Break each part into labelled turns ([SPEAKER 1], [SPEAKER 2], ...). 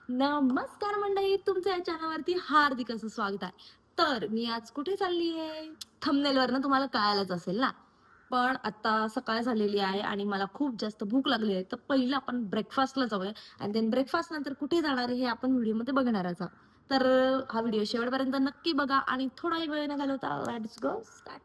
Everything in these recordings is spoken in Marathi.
[SPEAKER 1] नमस्कार मंडळी, तुमच्या या चॅनलवरती हार्दिक असं स्वागत आहे. तर मी आज कुठे चालली आहे? थंबनेलवरनं तुम्हाला कळायलाच असेल ना. पण आता सकाळ झालेली आहे आणि मला खूप जास्त भूक लागली आहे. तर पहिलं आपण ब्रेकफास्टला जाऊया आणि देन ब्रेकफास्ट नंतर कुठे जाणार आहे हे आपण व्हिडिओमध्ये बघणारच आहोत. तर हा व्हिडिओ शेवटपर्यंत नक्की बघा आणि थोडाही वेळ न घालवता let's go start.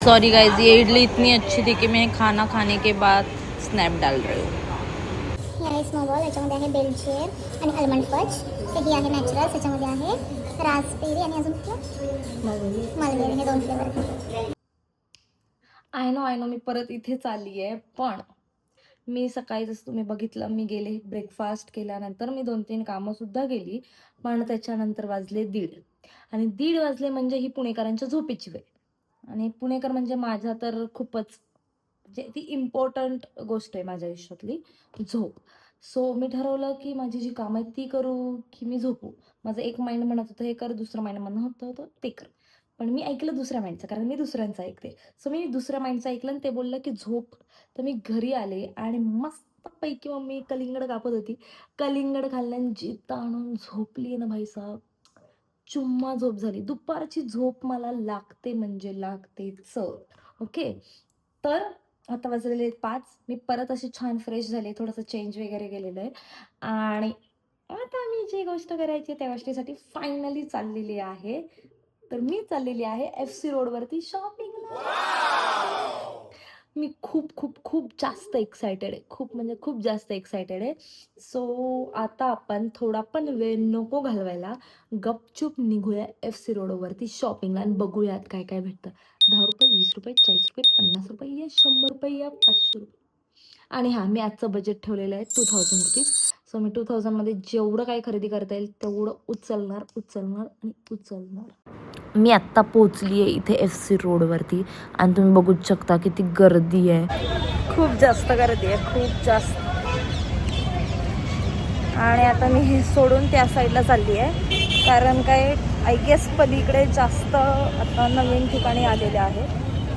[SPEAKER 2] Sorry guys, ये इडली इतनी अच्छी थी कि मैं खाना खाने के बाद स्नॅप डाल रही हूँ.
[SPEAKER 3] ही आहे स्नोबॉल, याच्यामध्ये आहे बेलचेर आणि आल्मंड फज. ही आहे नॅचरल, त्याच्यामध्ये आहे रास्पबेरी आणि अजून मालबेरी. हे 2 फ्लेवर.
[SPEAKER 1] आय नो मी परत इथेच आली आहे. पण मी सकाळी जसं तुम्ही बघितलं, मी गेले ब्रेकफास्ट केल्यानंतर मी 2-3 कामं सुद्धा केली. पण त्याच्यानंतर वाजले 1:30 आणि 1:30 वाजले म्हणजे ही पुणेकरांच्या झोपेची वेळ. आणि पुणेकर म्हणजे माझा तर खूपच म्हणजे ती इम्पॉर्टंट गोष्ट आहे माझ्या आयुष्यातली, झोप. सो मी ठरवलं की माझी जी कामं आहेत ती करू की मी झोपू. माझं एक माइंड म्हणत होतं हे कर, दुसरं माइंड म्हणत होतं ते कर. पण मी ऐकलं दुसऱ्या माइंडचं, कारण मी दुसऱ्यांचं ऐकते. सो मी दुसऱ्या माइंडचं ऐकलं आणि ते बोललं की झोप. तर मी घरी आले आणि मस्तपैकी मम्मी कलिंगड कापत होती. कलिंगड खाल्लं आणि जिद्द आणून झोपली ना भाईसाहब, चुम्मा झोप झाली. दुपारची झोप मला लागते म्हणजे लागतेच. ओके. तर आता वाजलेले 5. मी परत अशी छान फ्रेश झाले, थोडंसं चेंज वगैरे केलेलं आहे आणि आता मी जी गोष्ट करायची त्या गोष्टीसाठी फायनली चाललेली आहे. तर मी चाललेली आहे FC रोडवरती शॉपिंगला. मी खूप खूप खूप जास्त एक्सायटेड आहे. खूप म्हणजे खूप जास्त एक्सायटेड आहे. सो आता आपण थोडा पण वेळ नको घालवायला, गपचूप निघूया FC रोडवरती शॉपिंगला आणि बघूयात काय काय भेटतं. ₹10, ₹20, ₹40, ₹50 या ₹100 या ₹500. आणि हां, मी आजचं बजेट ठेवलेलं आहे ₹2000. सो मी 2000 मध्ये जेवढं काही खरेदी करता येईल तेवढं उचलणार आणि उचलणार. मी आत्ता पोहोचली आहे इथे FC रोडवरती आणि तुम्ही बघूच शकता किती गर्दी आहे. खूप जास्त गर्दी आहे, खूप जास्त. आणि आता मी हे सोडून त्या साईडला चालली आहे, कारण काय आय गेस पलीकडे जास्त आता नवीन ठिकाणी आलेले आहे.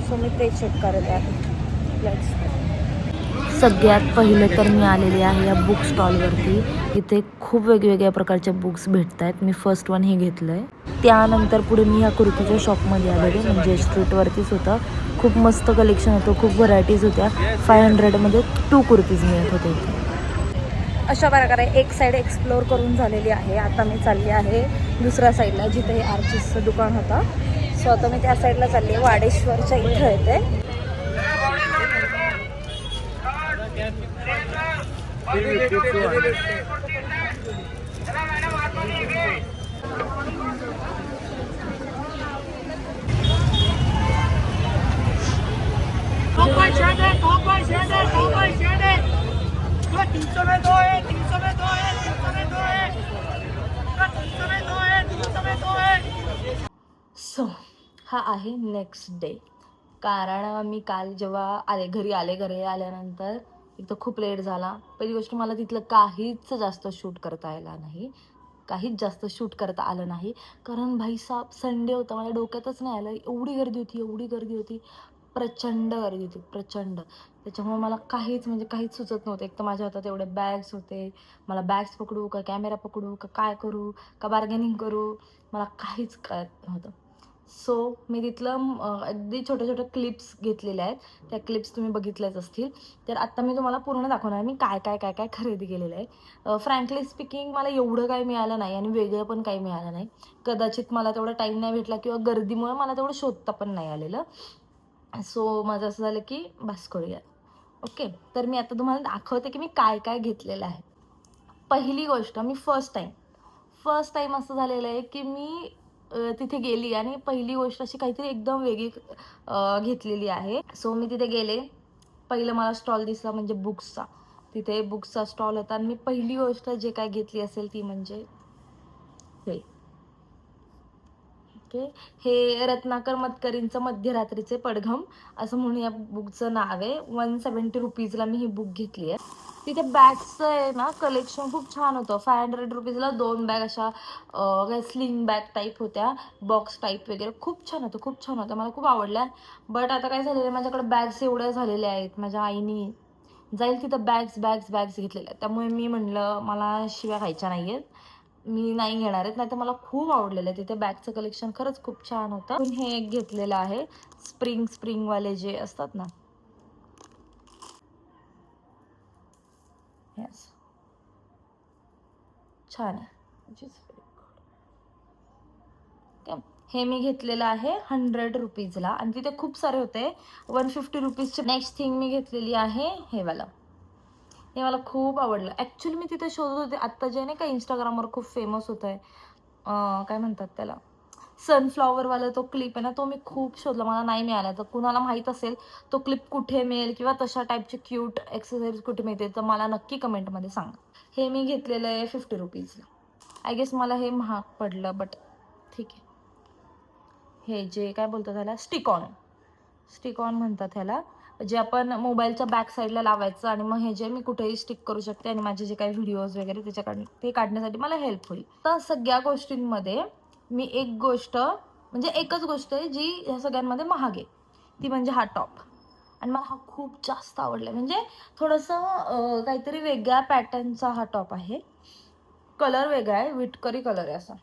[SPEAKER 1] सो मी ते चेक करत आहे. सगळ्यात पहिले तर मी आलेले आहे या बुक स्टॉलवरती. इथे खूप वेगवेगळ्या प्रकारचे बुक्स भेटत आहेत. मी फर्स्ट वन हे घेतलं आहे. त्यानंतर पुढे मी ह्या कुर्तीच्या शॉपमध्ये आलेले, म्हणजे स्ट्रीटवरतीच होतं. खूप मस्त कलेक्शन होतं, खूप व्हरायटीज होत्या. 500मध्ये 2 कुर्तीज मिळत होते इथे. अशा प्रकारे एक साईड एक्सप्लोअर करून झालेली आहे. आता मी चालली आहे दुसऱ्या साईडला, जिथे हे आर्चिसचं दुकान होतं. सो आता मी त्या साईडला चालली आहे, वाडेश्वरच्या इथं येते. सो हा आहे नेक्स्ट डे. कारण मी काल जेव्हा घरी आल्यानंतर एक तर खूप लेट झाला. पहिली गोष्ट, मला तिथलं काहीच जास्त शूट करता आलं नाही. कारण भाईसाहब संडे होता, माझ्या डोक्यातच नाही आलं. एवढी गर्दी होती. प्रचंड गर्दी होती, प्रचंड. त्याच्यामुळे मला काहीच सुचत नव्हतं. एक तर माझ्या हातात एवढे बॅग्स होते. मला बॅग्स पकडू का कॅमेरा पकडू का काय करू का बार्गेनिंग करू, मला काहीच कळत नव्हतं. सो मी तिथलं अगदी छोट्या क्लिप्स घेतलेल्या आहेत. त्या क्लिप्स तुम्ही बघितल्याच असतील. तर आत्ता मी तुम्हाला पूर्ण दाखवणार आहे मी काय खरेदी केलेलं आहे. फ्रँकली स्पीकिंग, मला एवढं काही मिळालं नाही आणि वेगळं पण काही मिळालं नाही. कदाचित मला तेवढा टाईम नाही भेटला किंवा गर्दीमुळे मला तेवढं शोधता पण नाही आलेलं. सो माझं असं झालं की बस करूया. ओके. तर मी आता तुम्हाला दाखवते की मी काय घेतलेलं आहे. पहिली गोष्ट, मी फर्स्ट टाईम असं झालेलं आहे की मी तिथे गेली आणि पहिली गोष्ट अशी काहीतरी एकदम वेगळी घेतलेली आहे. सो मी तिथे गेले. पहिलं मला स्टॉल दिसला म्हणजे बुक्सचा. तिथे बुक्सचा स्टॉल होता आणि मी पहिली गोष्ट जे काय घेतली असेल ती म्हणजे हे. ओके. हे रत्नाकर मतकरींचं मध्यरात्रीचे पडघम असं म्हणून या बुकचं नाव आहे. ₹170 ला मी ही बुक घेतली आहे. तिथे बॅग्सचं आहे ना कलेक्शन खूप छान होतं. 500 रुपीजला 2 बॅग अशा स्लिंग बॅग टाईप होत्या, बॉक्स टाईप वगैरे. खूप छान होतं, खूप छान होतं, मला खूप आवडल्या. बट आता काय झालेलं आहे, माझ्याकडे बॅग्स एवढ्या झालेल्या आहेत, माझ्या आईनी जाईल तिथं बॅग्स बॅग्स बॅग्स घेतलेल्या आहेत. त्यामुळे मी म्हणलं मला शिव्या खायच्या नाही आहेत, मी नाही घेणार आहेत. नाही तर मला खूप आवडलेलं आहे तिथे बॅगचं कलेक्शन, खरंच खूप छान होतं. हे एक घेतलेलं आहे स्प्रिंगवाले जे असतात ना, येस छान आहे. हे मी घेतलेलं आहे 100 रुपीजला आणि तिथे खूप सारे होते 150 रुपीजचे. नेक्स्ट थिंग मी घेतलेली आहे हे वाला. हे मला खूप आवडलं. ॲक्च्युली मी तिथे शोधत होते आत्ता जे नाही का इंस्टाग्रामवर खूप फेमस होत आहे, काय म्हणतात त्याला, सनफ्लॉवरवाला तो क्लिप आहे ना, तो मी खूप शोधला, मला नाही मिळाला. तर कुणाला माहीत असेल तो क्लिप कुठे मिळेल किंवा तशा टाईपचे क्यूट एक्सेसरीज कुठे मिळते तर मला नक्की कमेंटमध्ये सांगा. हे मी घेतलेलं आहे 50 रुपीजला. आय गेस मला हे महाग पडलं, बट ठीक आहे. हे जे काय बोलतात त्याला, स्टिक ऑन म्हणतात ह्याला, जे आपण मोबाईलच्या बॅक साईडला लावायचं आणि मग हे जे मी कुठेही स्टिक करू शकते आणि माझे जे काही व्हिडिओज वगैरे त्याच्याकडे ते काढण्यासाठी मला हेल्प होईल. तर सगळ्या गोष्टींमध्ये मी एक गोष्ट म्हणजे एकच गोष्ट आहे जी ह्या सगळ्यांमध्ये महाग आहे, ती म्हणजे हा टॉप. आणि मला हा खूप जास्त आवडला. म्हणजे थोडंसं काहीतरी वेगळ्या पॅटर्नचा हा टॉप आहे, कलर वेगळा आहे, विटकरी कलर आहे असा.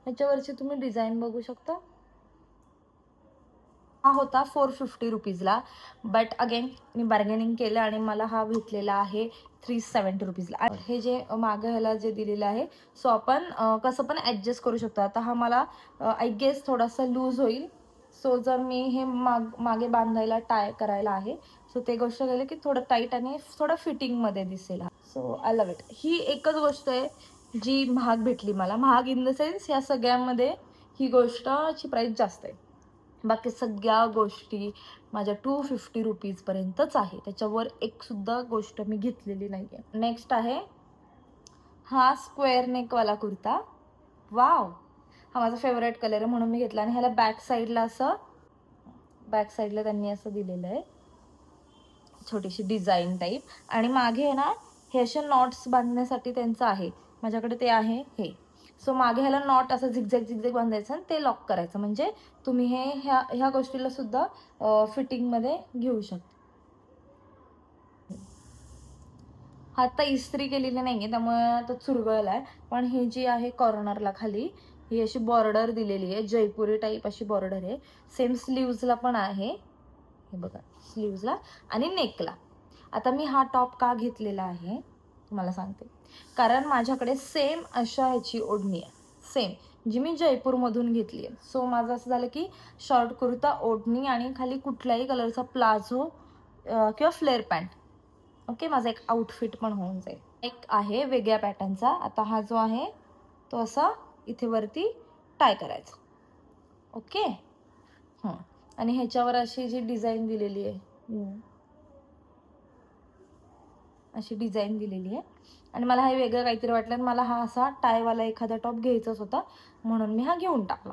[SPEAKER 1] ह्याच्यावरची तुम्ही डिझाईन बघू शकता. हा होता 450 रुपीजला, बट अगेन मी बार्गेनिंग केलं आणि मला हा भेटलेला आहे 370 रुपीजला. हे जे मागं ह्याला जे दिलेलं आहे, सो आपण कसं पण ॲडजस्ट करू शकतो. आता हा मला आय गेस थोडासा लूज होईल, सो जर मी हे मागे बांधायला टाय करायला आहे, सो ते गोष्ट गेली की थोडं टाईट आणि थोडं फिटिंगमध्ये दिसेल. So I love it. ही एकच गोष्ट आहे जी महाग भेटली मला, महाग इन द सेन्स या सगळ्यामध्ये ही गोष्टची प्राईस जास्त आहे. बाकी सगळ्या गोष्टी माझ्या 250 रुपीजपर्यंतच आहे, त्याच्यावर एक सुद्धा गोष्ट मी घेतलेली नाही आहे. नेक्स्ट आहे हा स्क्वेअर नेकवाला कुर्ता. वाव, हा माझा फेवरेट कलर आहे म्हणून मी घेतला. आणि ह्याला बॅक साईडला त्यांनी असं दिलेलं आहे, छोटीशी डिझाईन टाईप. आणि मागे आहे ना हे असे नॉट्स बांधण्यासाठी त्यांचं आहे, माझ्याकडे ते आहे हे. सो मागे ह्याला नॉट असं झिगझॅग बांधायचं आणि ते लॉक करायचं, म्हणजे तुम्ही हे ह्या गोष्टीला सुद्धा फिटिंगमध्ये घेऊ शकता. हा आता इस्त्री केलेली नाही आहे त्यामुळे आता चुरगळला आहे, पण ही जी आहे कॉर्नरला खाली ही अशी बॉर्डर दिलेली आहे, जयपुरी टाईप अशी बॉर्डर आहे. सेम स्लीव्जला पण आहे, हे बघा स्लीव्जला आणि नेकला. आता मी हा टॉप का घेतलेला आहे तुम्हाला सांगते, कारण माझ्याकडे सेम अशा ह्याची ओढणी आहे, सेम जी मी जयपूरमधून घेतली आहे. सो माझं असं झालं की शॉर्ट कुर्ता, ओढणी आणि खाली कुठल्याही कलरचा प्लाझो किंवा फ्लेअर पॅन्ट. ओके, माझा एक आउटफिट पण होऊन जाईल. एक आहे वेगळ्या पॅटर्नचा. आता हा जो आहे तो असा इथे वरती टाय करायचा. ओके, आणि ह्याच्यावर अशी जी डिझाईन दिलेली आहे, अशी डिझाईन दिलेली आहे. आणि मला हे वेगळं काहीतरी वाटलं आणि मला हा असा टायवाला एखादा टॉप घ्यायचाच होता म्हणून मी हा घेऊन टाकला.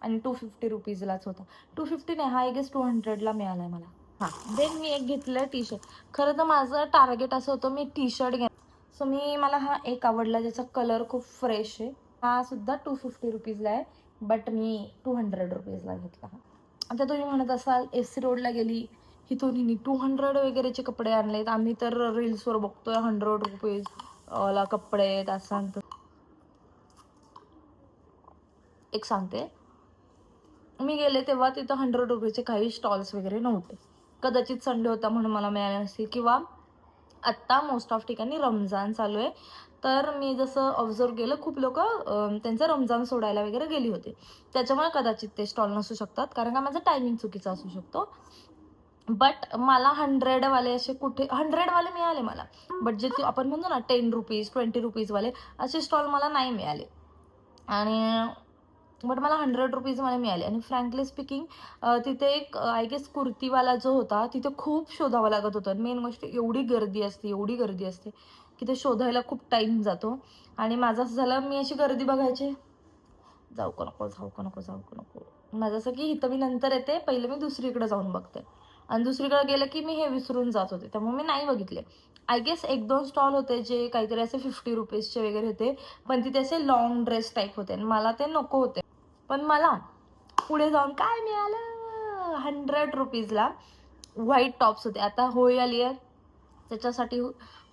[SPEAKER 1] आणि 250 रुपीजलाच होता. 250 नाही, हा आय गेस 200ला मिळाला आहे मला. हां, देन मी एक घेतलं टी शर्ट. खरं तर माझं टार्गेट असं होतं मी टी शर्ट घ्या, सो मला हा एक आवडला ज्याचा कलर खूप फ्रेश आहे. हा सुद्धा 250 रुपीजला आहे, बट मी 200 रुपीजला घेतला. आता तुम्ही म्हणत असाल एस सी रोडला गेली इथून हिनी 200 वगैरेचे कपडे आणलेत, आम्ही तर रील्सवर बघतोय 100 रुपीज ला कपडे आहेत असं. एक सांगते, मी गेले तेव्हा तिथं 100 रुपीचे काही स्टॉल्स वगैरे नव्हते. कदाचित संडे होता म्हणून मला मिळाले नसतील, किंवा आत्ता मोस्ट ऑफ ठिकाणी रमजान चालू आहे, तर मी जसं ऑब्झर्व केलं खूप लोक त्यांचं रमजान सोडायला वगैरे गेली होती, त्याच्यामुळे कदाचित ते स्टॉल नसू शकतात, कारण का माझा टायमिंग चुकीचा असू शकतो. बट मला 100वाले असे कुठे 100वाले मिळाले मला, बट जे आपण म्हणतो ना 10 रुपीज 20 रुपीजवाले असे स्टॉल मला नाही मिळाले. आणि बट मला 100 रुपीजमध्ये मिळाले. आणि फ्रँकली स्पीकिंग तिथे एक आय गेस कुर्तीवाला जो होता तिथे खूप शोधावं लागत होतं. मेन गोष्ट एवढी गर्दी असते की ते शोधायला खूप टाईम जातो. आणि माझं असं झालं, मी अशी गर्दी बघायची, जाऊ का नको माझं असं की इथं मी नंतर येते, पहिले मी दुसरीकडे जाऊन बघते. आणि दुसरीकडे गेलं की मी हे विसरून जात होते, त्यामुळे मी नाही बघितले. आय गेस 1-2 स्टॉल होते जे काहीतरी असे 50 रुपीजचे वगैरे होते, पण तिथे असे लॉंग ड्रेस टाईप होते आणि मला ते नको होते. पण मला पुढे जाऊन काय मिळालं, 100 रुपीजला व्हाईट टॉप्स होते. आता होळी आली आहे, त्याच्यासाठी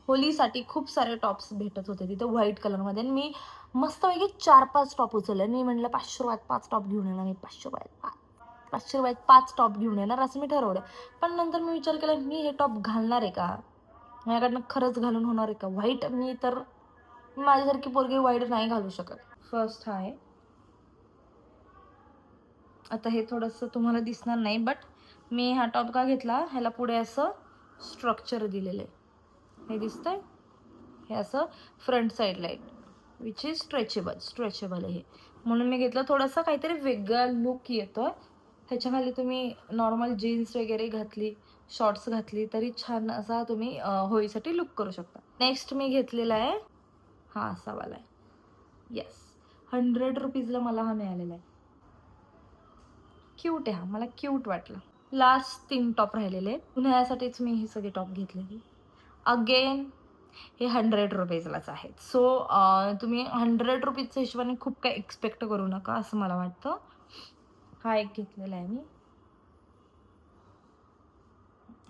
[SPEAKER 1] होलीसाठी खूप सारे टॉप्स भेटत होते तिथे व्हाईट कलरमध्ये. आणि मी मस्तपैकी 4-5 टॉप उचलले. मी म्हटलं 500 रुपयात 5 टॉप घेऊन येणार, मी 500 रुपयात 5 टॉप घेऊन येणार असं मी ठरवलं. पण नंतर मी विचार केला, मी हे टॉप घालणार आहे का, माझ्याकडनं खरंच घालून होणार आहे का व्हाईट. मी तर माझ्यासारखी पोरगी व्हाईट नाही घालू शकत. फर्स्ट हा आहे. आता हे थोडंसं तुम्हाला दिसणार नाही, बट मी हा टॉप का घेतला, ह्याला पुढे असं स्ट्रक्चर दिलेलं आहे, हे दिसतंय, हे असं फ्रंट साईडला आहे, विच इज स्ट्रेचेबल आहे, म्हणून मी घेतलं. थोडंसं काहीतरी वेगळा लुक येतो. ह्याच्या खाली तुम्ही नॉर्मल जीन्स वगैरे घातली, शॉर्ट्स घातली तरी छान असा तुम्ही होळीसाठी लुक करू शकता. नेक्स्ट मी घेतलेला आहे हा असा वाला आहे. येस, 100 रुपीजला मला हा मिळालेला आहे. क्यूट आहे हा, मला क्यूट वाटला. लास्ट 3 टॉप राहिलेले, उन्हाळ्यासाठीच मी हे सगळे टॉप घेतलेले. अगेन हे 100 रुपीजलाच आहेत. सो तुम्ही 100 रुपीजच्या हिशोबाने खूप काही एक्सपेक्ट करू नका असं मला वाटतं. हा एक घेतलेला आहे मी,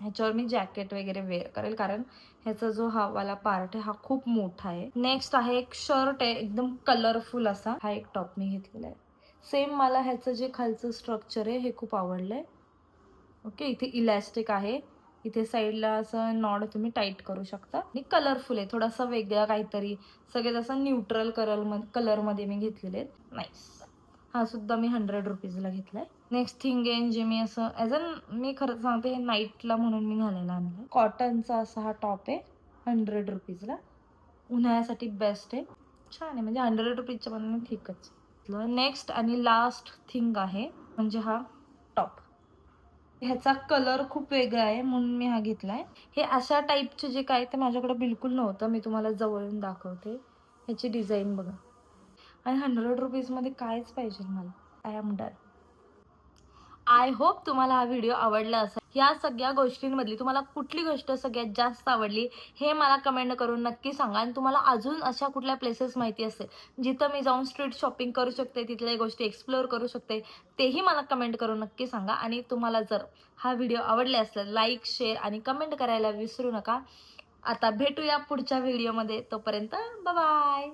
[SPEAKER 1] ह्याच्यावर मी जॅकेट वगैरे वेअर करेल, कारण ह्याचा जो हा वाला पार्ट आहे हा खूप मोठा आहे. नेक्स्ट आहे एक शर्ट आहे एकदम कलरफुल असा, हा एक टॉप मी घेतलेला आहे. सेम मला ह्याचं जे खालचं स्ट्रक्चर आहे हे खूप आवडलंय. ओके, इथे इलॅस्टिक आहे, इथे साईडला असं नॉड तुम्ही टाईट करू शकता. आणि कलरफुल आहे, थोडासा वेगळा काहीतरी, सगळेच असं न्यूट्रल कलरमध्ये मी घेतलेले आहेत. नाईस. हा सुद्धा मी 100 रुपीजला घेतलाय. नेक्स्ट थिंग आहे जे मी असं मी खरंच सांगते, हे नाईटला म्हणून मी घालायला आणलं. कॉटनचा असा हा टॉप आहे 100 रुपीजला, उन्हाळ्यासाठी बेस्ट आहे, छान आहे, म्हणजे 100 रुपीजच्या पण ठीकच. नेक्स्ट आणि लास्ट थिंग आहे म्हणजे हा टॉप. ह्याचा कलर खूप वेगळा आहे म्हणून मी हा घेतलाय. हे अशा टाईपचे जे काय ते माझ्याकडे बिलकुल नव्हतं. मी तुम्हाला जवळून दाखवते, ह्याची डिझाईन बघा. आणि 100 रुपीजमध्ये कायच पाहिजे मला. I am done. I hope तुम्हाला हा व्हिडिओ आवडला असेल. या सगळ्या गोष्टींमधली तुम्हाला कुठली गोष्ट सगळ्यात जास्त आवडली हे मला कमेंट करून नक्की सांगा. आणि तुम्हाला अजून अशा कुठल्या प्लेसेस माहिती असेल जिथं मी जाऊन स्ट्रीट शॉपिंग करू शकते, तिथल्या गोष्टी एक्सप्लोअर करू शकते, तेही मला कमेंट करून नक्की सांगा. आणि तुम्हाला जर हा व्हिडिओ आवडला असेल, लाईक, शेअर आणि कमेंट करायला विसरू नका. आता भेटूया पुढच्या व्हिडिओमध्ये, तोपर्यंत बाय बाय.